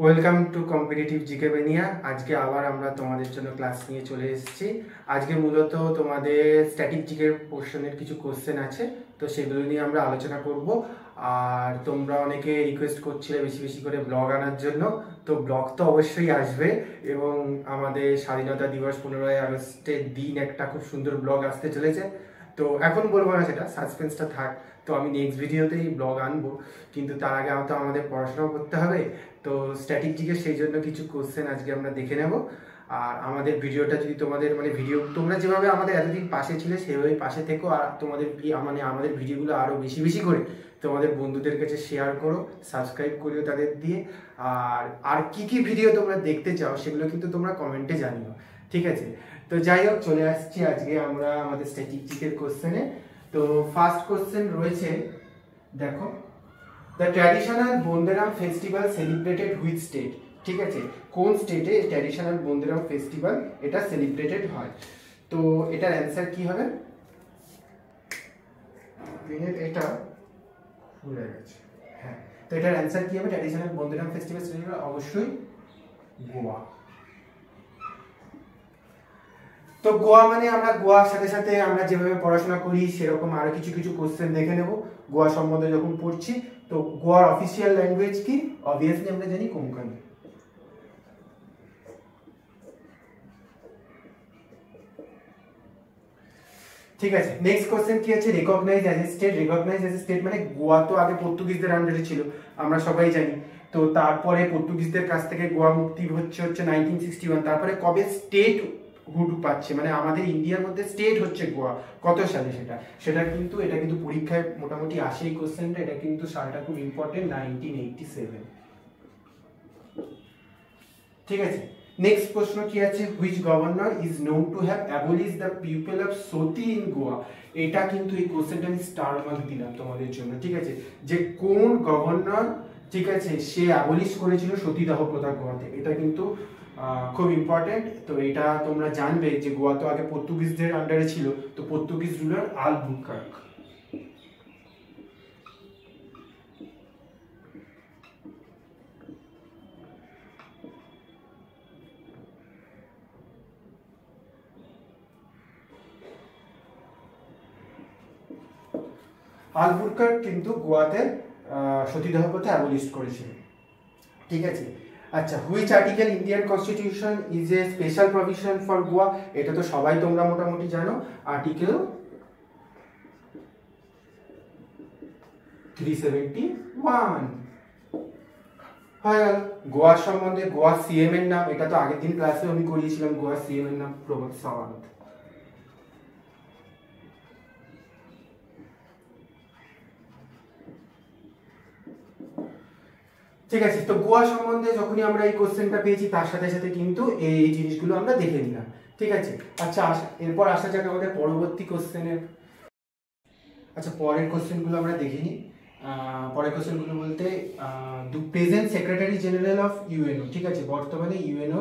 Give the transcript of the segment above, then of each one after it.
Welcome to competitive GK বেনিয়া। আজকে আবার আমরা তোমাদের জন্য ক্লাস নিয়ে চলে এসেছি। আজকে মূলত তোমাদের স্ট্যাটিক জিকের পোর্শনের কিছু কোশ্চেন আছে, তো সেগুলো নিয়ে আমরা আলোচনা করব। আর তোমরা অনেকে রিকোয়েস্ট করছিলে বেশি বেশি করে ব্লগ আনার জন্য, তো ব্লগ তো অবশ্যই আসবে। এবং আমাদের স্বাধীনতা দিবস 15ই আগস্টের দিন একটা খুব সুন্দর ব্লগ আসতে চলেছে। তো এখন বলবো না, সেটা সাসপেন্সটা থাক। তো আমি নেক্সট ভিডিওতেই ব্লগ আনবো, কিন্তু তার আগে তো আমাদের পড়াশোনাও করতে হবে। তো স্ট্যাটিক জিকে সেই জন্য কিছু কোশ্চেন আজকে আমরা দেখে নেব। আর আমাদের ভিডিওটা যদি তোমাদের ভিডিও তোমরা যেভাবে আমাদের এতদিন পাশে ছিলে সেভাবেই পাশে থেকো। আর তোমাদের আমাদের ভিডিওগুলো আরও বেশি বেশি করে তোমাদের বন্ধুদের কাছে শেয়ার করো, সাবস্ক্রাইব করিও তাদের দিয়ে। আর আর কি কি ভিডিও তোমরা দেখতে চাও সেগুলো কিন্তু তোমরা কমেন্টে জানিও, ঠিক আছে? তো যাই হোক, চলে আসছি আজকে আমরা আমাদের স্ট্যাটিক জিকের কোশ্চেনে। তো ফার্স্ট কোশ্চেন রয়েছে, দেখো, the traditional Bonderam festival celebrated which state? ঠিক আছে, কোন স্টেটে ট্র্যাডিশনাল বন্দেরাম ফেস্টিভ্যাল এটা সেলিব্রেটেড হয়? তো এটার অ্যান্সার কি হবে? এটা ভুলে গেছে। হ্যাঁ, তো এটার অ্যান্সার কি হবে? ট্র্যাডিশনাল বন্দেরাম ফেস্টিভ্যাল সেলিব্রেট অবশ্যই গোয়া। তো গোয়া মানে আমরা গোয়ার সাথে সাথে আমরা যেভাবে পড়াশোনা করি সেরকম আরো কিছু কিছু কোশ্চেন দেখে নেব গোয়া সম্বন্ধে যখন পড়ছি। তো গোয়ার অফিসিয়াল ল্যাঙ্গুয়েজ কি? অবভিয়াসলি আমরা জানি কোঙ্কনি। ঠিক আছে, নেক্সট কোশ্চেন কি আছে? Recognise as a state. Recognise as a state মানে গোয়া তো আগে পর্তুগিজদের আন্ডারে ছিল, আমরা সবাই জানি। তো তারপরে পর্তুগিজদের কাছ থেকে গোয়া মুক্তি হচ্ছে 1961। তারপরে কবে স্টেট হুড পাচ্ছে, মানে আমাদের ইন্ডিয়ার মধ্যে স্টেট হচ্ছে গোয়া, কত সালে সেটা সেটা কিন্তু এটা কিন্তু পরীক্ষায় মোটামুটি আসে এই কোশ্চেনটা। এটা কিন্তু সালটা খুব ইম্পর্টেন্ট, 1987। ঠিক আছে, নেক্সট প্রশ্ন কি আছে? Which governor is known to have abolish the people of Sati in Goa? এটা কিন্তু এই কোশ্চেনটা আমি স্টার মার্ক দিলাম তোমাদের জন্য, ঠিক আছে? যে কোন গভর্নর, ঠিক আছে, সে অ্যাবলিশ করেছিল সতীদাহ প্রথা গোয়াতে, এটা কিন্তু খুব ইম্পর্টেন্ট। তো এটা তোমরা জানবে যে গোয়া তো আগে পর্তুগিজদের আন্ডারে ছিল, তো পর্তুগিজ রুলার আলবুকার্ক। আলবুকার্ক কিন্তু গোয়াতে সতীদাহ প্রথা অ্যাবলিশ করেছিল, ঠিক আছে? আচ্ছা, which article Indian constitution is a special provision for Goa? এটা তো সবাই তোমরা মোটামুটি জানো, আর্টিকেল 371। হয়ে গেল। গোয়ার সম্বন্ধে গোয়া সিএম এর নাম, এটা তো আগের দিন ক্লাসে আমি করিয়েছিলাম, গোয়া সিএম এর নাম প্রমোদ সাওয়ান্ত। ঠিক আছে, তো গোয়া সম্বন্ধে যখনই আমরা এই কোশ্চেনটা পেয়েছি তার সাথে সাথে কিন্তু এই জিনিসগুলো আমরা দেখে নিলাম, ঠিক আছে? আচ্ছা, এরপর আসা যাক আমাদের পরবর্তী কোশ্চেনের। আচ্ছা, পরের কোশ্চেনগুলো আমরা দেখে নিই। পরের কোশ্চেনগুলো বলতে present secretary general of UNO, ঠিক আছে, বর্তমানে ইউএনও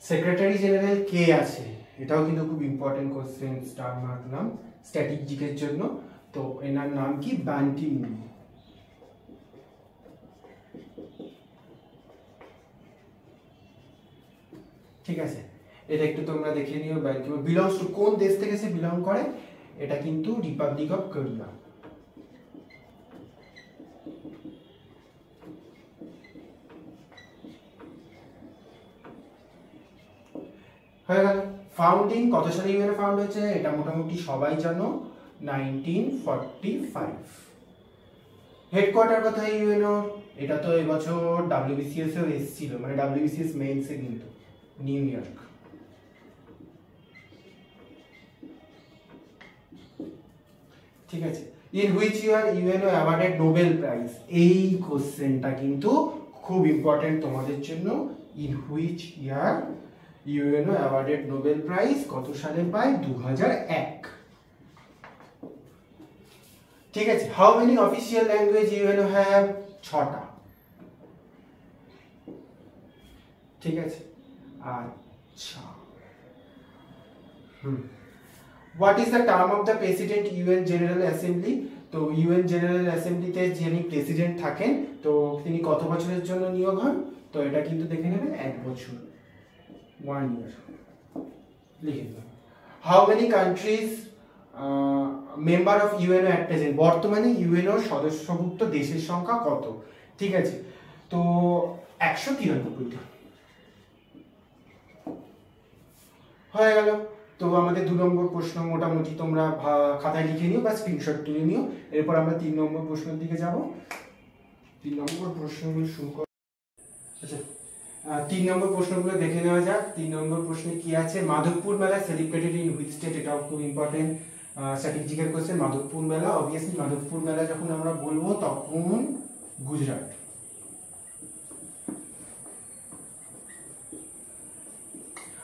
সেক্রেটারি জেনারেল কে আছে? এটাও কিন্তু খুব ইম্পর্টেন্ট কোশ্চেন, স্টার মার্ক নাম স্ট্যাটিক জিকের জন্য। তো এনার নাম কি? বান কি মুন। ঠিক আছে, এটা একটু তোমরা দেখে নিও। বান কি মুন বিলংস টু, কোন দেশ থেকে সে বিলং করে? এটা কিন্তু রিপাবলিক অফ কোরিয়া। হয়ে গেল। ফাউন্ডিং, কত সালে ইউএনও ফাউন্ড হয়েছে? এটা মোটামুটি সবাই জানো, 1945। হেডকোয়ার্টার কোথায় ইউএনও? এটা তো এবছর ডাব্লিউবিসিএস এও এসেছিল, মানে ডাব্লিউবিসিএস মেইনসে, কিন্তু নিউ ইয়র্ক। ঠিক আছে, in which year UNO awarded Nobel prize? এই কোশ্চেনটা কিন্তু খুব ইম্পর্টেন্ট তোমাদের জন্য। In which year UNO awarded Nobel prize, কত সালে পায়? 2001। ঠিক আছে, how many official language UNO have? 6টা। ঠিক আছে, আচ্ছা, what is the term of the president UN general assembly? তো ইউএন জেনারেল অ্যাসেম্বলিতে যিনি প্রেসিডেন্ট থাকেন তো তিনি কত বছরের জন্য নিয়োগ হন, তো এটা কিন্তু দেখে নেবে 1 বছর, 1 year লিখে দেবেন। How many countries member of UNO at present, বর্তমানে ইউএনও সদস্যভুক্ত দেশের সংখ্যা কত, ঠিক আছে। তো 193টা হয়ে গেল। তো আমাদের 2 নম্বর প্রশ্ন মোটামুটি তোমরা খাতায় লিখে নিও বা স্ক্রিনশট তুলে নিও। এরপর আমরা 3 নম্বর প্রশ্নের দিকে যাব। 3 নম্বর প্রশ্নগুলো শুরু কর। আচ্ছা, 3 নম্বর প্রশ্নগুলো দেখে নেওয়া যাক। 3 নম্বর প্রশ্নে কি আছে, মাধবপুর মেলা সেলিব্রেটেড ইন হুইচ স্টেট, এটাও খুব ইম্পর্টেন্ট স্ট্র্যাটেজিক্যাল কোশ্চেন। মাধবপুর মেলা, অবভিয়াসলি মাধবপুর মেলা যখন আমরা বলবো তখন গুজরাট।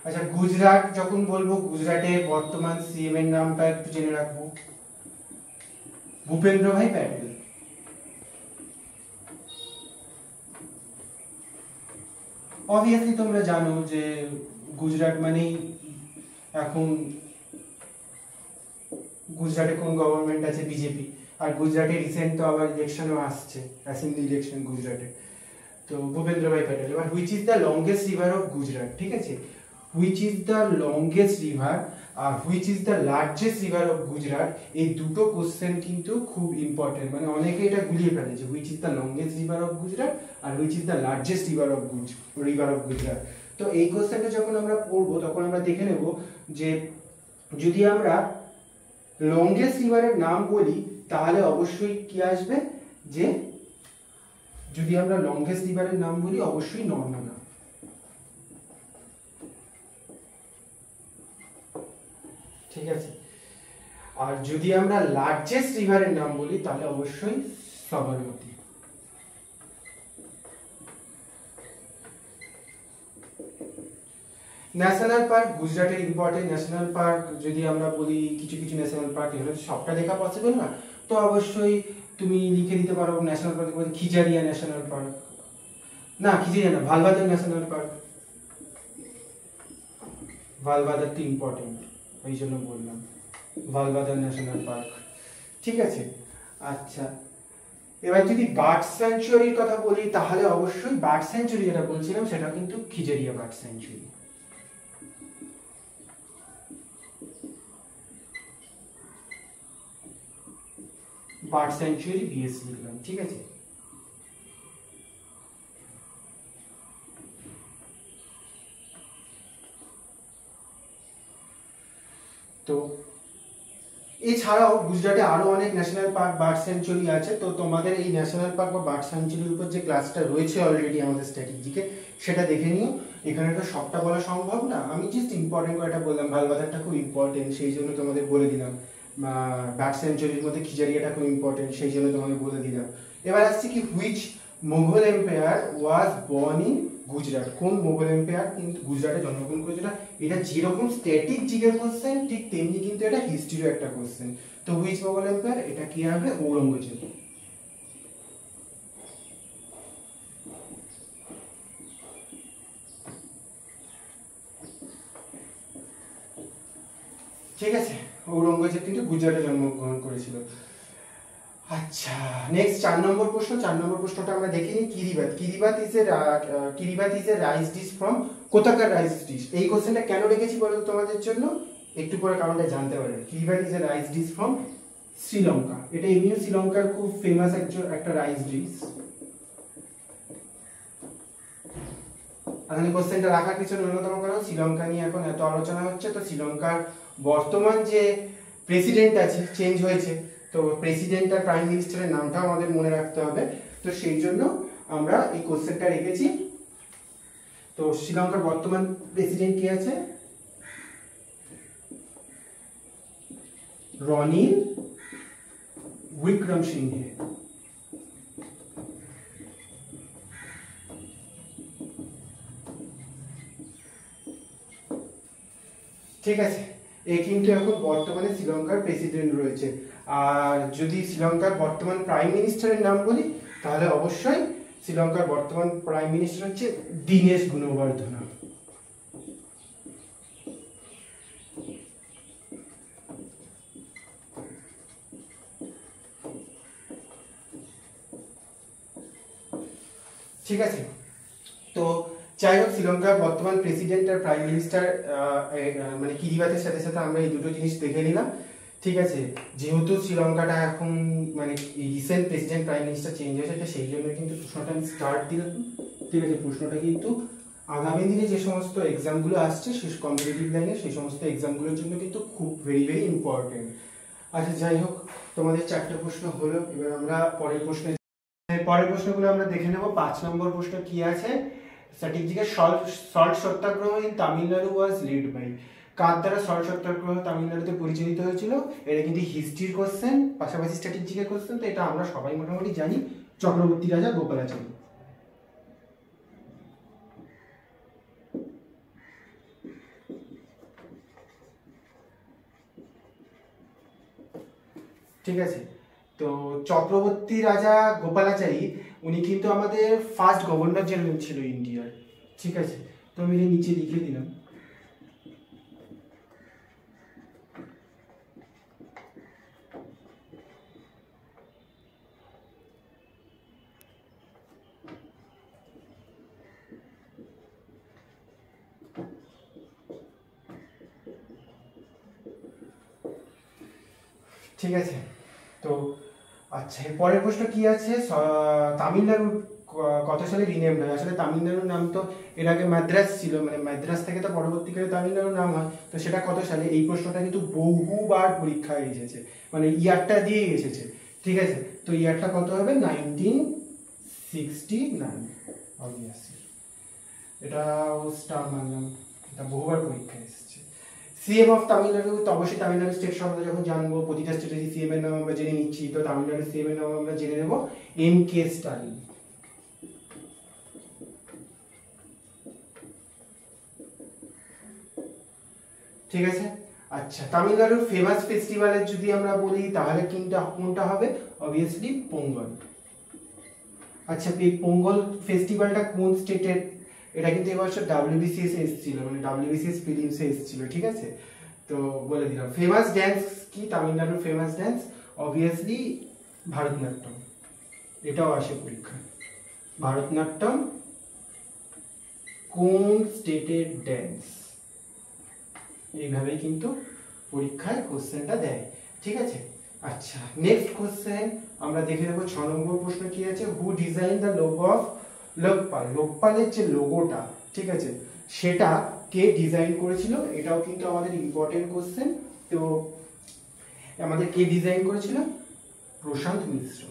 আচ্ছা, গুজরাট যখন বলবো গুজরাটের বর্তমান সিএম এর নামটা একটু জেনে রাখবো, ভূপেন্দ্র ভাই প্যাটেল। অবভিয়াসলি তোমরা জানো যে গুজরাট মানেই এখন গুজরাটে কোন গভর্নমেন্ট আছে, বিজেপি। আর গুজরাটে রিসেন্ট তো আবার ইলেকশনও আসছে, অ্যাসেম্বলি ইলেকশন গুজরাটে। তো ভূপেন্দ্র ভাই প্যাটেল। এবার which is the longest river of Gujarat, ঠিক আছে। Which is the longest river আর which is the largest river of Gujarat, এই দুটো কোশ্চেন কিন্তু খুব ইম্পর্টেন্ট। মানে অনেকে এটা গুলিয়ে ফেলে যে which is the longest river of Gujarat আর which is the largest river of Gujarat. তো এই কোশ্চেনটা যখন আমরা পড়বো তখন আমরা দেখে নেব যে যদি আমরা লংগেস্ট রিভারের নাম বলি তাহলে অবশ্যই কি আসবে, যে যদি আমরা লংগেস্ট রিভারের নাম বলি অবশ্যই নর্মদা। ঠিক আছে। আর যদি আমরা লার্জেস্ট রিভারের নাম বলি তাহলে অবশ্যই সবরমতী। ন্যাশনাল পার্ক, গুজরাটের ইম্পর্টেন্ট ন্যাশনাল পার্ক যদি আমরা বলি, কিছু কিছু ন্যাশনাল পার্ক, এগুলো সবটা দেখা পসিবল না, তো অবশ্যই তুমি লিখে দিতে পারো ন্যাশনাল পার্ক বলতে খিজারিয়া ন্যাশনাল পার্ক, না খিজারিয়া না, ভালভাদার ন্যাশনাল পার্ক। ভালভাদারটা ইম্পর্টেন্ট, ওই জন্য বললাম ভালভাদার ন্যাশনাল পার্ক, ঠিক আছে। আচ্ছা, এবার যদি বার্ড স্যাংচুয়ারির কথা বলি তাহলে অবশ্যই বার্ড স্যাংচুয়ারি যেটা বলছিলাম সেটা কিন্তু Khijadiya bird sanctuary. Bird sanctuary BS লিখলাম, ঠিক আছে। তো এছাড়াও গুজরাটে আরো অনেক ন্যাশনাল পার্ক, বার্ড স্যাংচুয়ারি আছে। তো তোমাদের এই ন্যাশনাল পার্ক বা বার্ড স্যাংচুয়ারির উপর যে ক্লাসটা রয়েছে অলরেডি আমাদের স্ট্র্যাটেজিকে, সেটা দেখে নিও। এখানে তো সবটা বলা সম্ভব না, আমি জাস্ট ইম্পর্টেন্ট কয়েকটা বললাম। ভালভাদারটা খুব ইম্পর্টেন্ট, সেই জন্য তোমাদের বলে দিলাম। বার্ড স্যাংচুয়ারির মধ্যে খিজারিয়াটা খুব ইম্পর্টেন্ট, সেই জন্য তোমাদের বলে দিলাম। এবার আসছে কি, which Mughal empire was born in Gujarat, কোন মুঘল এম্পায়ার কিন্তু গুজরাটে জন্মগ্রহণ করেছিল। এটা যেরকম স্ট্যাটিক জিকের কোশ্চেন ঠিক তেমনি কিন্তু এটা হিস্ট্রিরও একটা কোশ্চেন। তো হুইচ মুঘল এম্পায়ার, এটা কি হবে, ঔরঙ্গজেব। ঠিক আছে, ঔরঙ্গজেব কিন্তু গুজরাটে জন্মগ্রহণ করেছিল। আচ্ছা, নেক্সট 4 নম্বর প্রশ্ন। 4 নম্বর প্রশ্নটা আমরা দেখে নিই। Kiribath is a rice dish from, কোথাকার রাইস ডিশ। এই কোশ্চেনটা কেন রেখেছি বলো তোমাদের জন্য, একটু পরে কারণটা জানতে পারবে। Kiribath is a rice dish from Sri Lanka, এটা এমনিও শ্রীলঙ্কার খুব ফেমাস একটা রাইস ডিশ। এখানে কোশ্চেনটা রাখার পিছনে অন্যতম কারণ শ্রীলঙ্কা নিয়ে এখন এত আলোচনা হচ্ছে, তো শ্রীলঙ্কার বর্তমান যে প্রেসিডেন্ট আছে চেঞ্জ হয়েছে, তো প্রেসিডেন্ট আর প্রাইম মিনিস্টারের নামটাও আমাদের মনে রাখতে হবে। তো সেই জন্য আমরা এই কোশ্চেনটা রেখেছি। তো শ্রীলঙ্কার বর্তমান প্রেসিডেন্ট কে আছে, রনিল উইক্রমসিংঘে। ঠিক আছে, এ কিন্তু এখন বর্তমানে শ্রীলঙ্কার প্রেসিডেন্ট রয়েছে। আর যদি শ্রীলঙ্কার বর্তমান প্রাইম মিনিস্টারের নাম বলি তাহলে অবশ্যই শ্রীলঙ্কার বর্তমান প্রাইম মিনিস্টার হচ্ছে দীনেশ গুণবর্ধনা। ঠিক আছে। তো যাই হোক, শ্রীলঙ্কার বর্তমান প্রেসিডেন্ট আর প্রাইম মিনিস্টার মানে কিরিবাতের সাথে সাথে আমরা এই দুটো জিনিস দেখে নিলাম। ঠিক আছে, যেহেতু শ্রীলঙ্কাটা এখন মানে recent president prime minister change হয়েছে, তো সেই জন্য কিন্তু প্রশ্নটা আমি স্টার্ট দিলাম। ঠিক আছে, প্রশ্নটা কিন্তু আগামী দিনে যে সমস্ত এক্সামগুলো আসছে সেই কম্পিটিটিভ লাইনে সেই সমস্ত এক্সামগুলোর জন্য কিন্তু খুব ভেরি ভেরি ইম্পর্টেন্ট। আচ্ছা যাই হোক, তোমাদের 4টে প্রশ্ন হলো, এবার আমরা পরের প্রশ্নগুলো আমরা দেখে নেব। 5 নম্বর প্রশ্ন কি আছে, static GK salt satyagraha in Tamil Nadu was led by. কার দ্বারা সল্ট সত্যাগ্রহ তামিলনাড়ুতে পরিচালিত হয়েছিল? এটা কিন্তু হিস্ট্রির কোশ্চেন, পাশাপাশি স্ট্যাটিক জিকে কোশ্চেন, তো এটা আমরা সবাই মোটামুটি জানি, চক্রবর্তী রাজা গোপালাচারী। ঠিক আছে, তো চক্রবর্তী রাজা গোপালাচারী উনি কিন্তু আমাদের ফার্স্ট গভর্নর জেনারেল ছিল ইন্ডিয়ার। ঠিক আছে, তো আমি নিচে লিখে দিলাম। ঠিক আছে, তো আচ্ছা পরের প্রশ্ন কি আছে, তামিলনাড়ু কত সালে রিনেম হয়? আসলে তামিলনাড়ুর নাম তো এর আগে মাদ্রাস ছিল, মানে মাদ্রাস থেকে তো পরবর্তীকালে তামিলনাড়ুর নাম হয়, তো সেটা কত সালে? এই প্রশ্নটা কিন্তু বহুবার পরীক্ষায় এসেছে, মানে ইয়ারটা দিয়ে এসেছে। ঠিক আছে, তো ইয়ারটা কত হবে? 1969 অবভিয়াসলি, এটা স্টার মানলাম, এটা বহুবার পরীক্ষায় এসেছে। সিএম অফ তামিলনাড়ু, তো অবশ্যই তামিলনাড়ু স্টেট সম্বন্ধে যখন জানবো, প্রতিটা স্টেটের সিএম এর নাম আমরা জেনে নিচ্ছি, তো তামিলনাড়ু সিএম এর নাম আমরা জেনে নেব MK স্টালিন। ঠিক আছে, আচ্ছা তামিলনাড়ুর ফেমাস ফেস্টিভ্যালের যদি আমরা বলি তাহলে কিন্তু কোনটা হবে? অবভিয়াসলি পোঙ্গল। আচ্ছা এই পোঙ্গল ফেস্টিভ্যালটা কোন স্টেটের? এটা কিন্তু এবছর WBCS এসেছিল, মানে WBCS প্রিলিমসে এসেছিল। ঠিক আছে, তো বলে দিলাম। ফেমাস ড্যান্স কি তামিলনাড়ুর ফেমাস ড্যান্স? অবভিয়াসলি ভারতনাট্যম, এটাও আসে পরীক্ষায়। ভারতনাট্যম কোন স্টেটের ড্যান্স? এইভাবেই কিন্তু পরীক্ষায় কোশ্চেনটা দেয়। ঠিক আছে, আচ্ছা নেক্সট কোশ্চেন আমরা দেখে নেব। 6 নম্বর প্রশ্ন কি আছে, who design the logo of Lokpal? লোকপালের যে লোগোটা, ঠিক আছে, সেটা কে ডিজাইন করেছিল? এটাও কিন্তু আমাদের ইম্পর্টেন্ট কোশ্চেন। তো আমাদের কে ডিজাইন করেছিল? প্রশান্ত মিশ্র।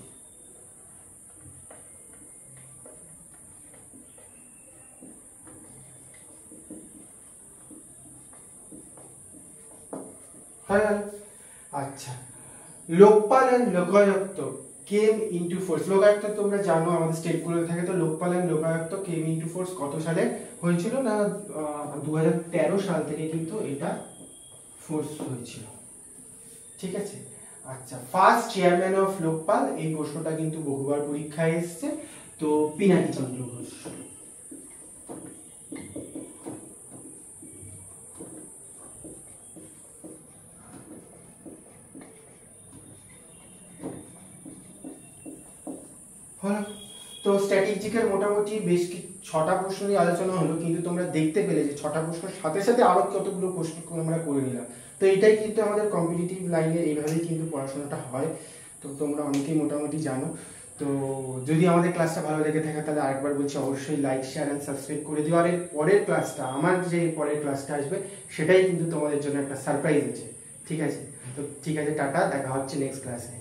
আচ্ছা Lokpal and Lokayukta came into force. Lokayukta তোমরা জানো আমাদের স্টেটগুলোতে থাকে, তো Lokpal and Lokayukta came into force কত সালে হয়েছিল? না 2013 সাল থেকে কিন্তু এটা ফোর্স হয়েছিল। ঠিক আছে, আচ্ছা ফার্স্ট চেয়ারম্যান অফ লোকপাল, এই প্রশ্নটা কিন্তু বহুবার পরীক্ষায় এসেছে, তো পিনাকি চন্দ্র ঘোষ। তো স্ট্র্যাটেজিকের মোটামুটি বেশ 6টা প্রশ্ন নিয়ে আলোচনা হলো, কিন্তু তোমরা দেখতে পেলে যে 6টা প্রশ্নের সাথে সাথে আরো কতগুলো প্রশ্ন আমরা করে নিলাম। তো এটাই কিন্তু আমাদের কম্পিটিটিভ লাইনে এইভাবেই কিন্তু পড়াশোনাটা হয়, তো তোমরা অনেকেই মোটামুটি জানো। তো যদি আমাদের ক্লাসটা ভালো লেগে থাকে তাহলে আরেকবার বলছি অবশ্যই লাইক শেয়ার অ্যান্ড সাবস্ক্রাইব করে দিও। আর এর পরের ক্লাসটা, আমার যে পরের ক্লাসটা আসবে সেটাই কিন্তু তোমাদের জন্য একটা সারপ্রাইজ আছে। ঠিক আছে, তো ঠিক আছে, টাটা, দেখা হচ্ছে নেক্সট ক্লাসে।